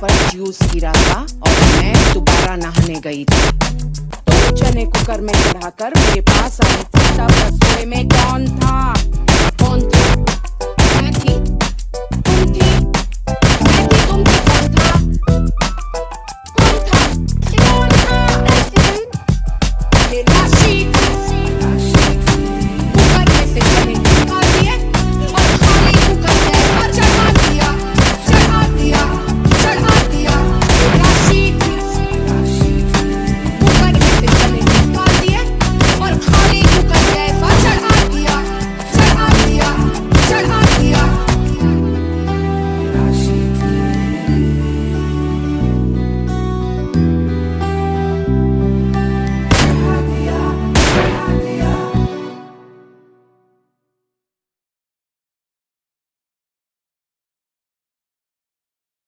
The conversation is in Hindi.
पर जूस गिरा था और मैं दोबारा नहाने गई थी। तो चने कुकर में चढ़ाकर मेरे पास आई थी, तब रसोई में कौन था? कौन था? मैं थी, तुम थी, मैं थी, तुम थी, कौन था? कौन था? कौन था? ये लाशी कुकर में से चने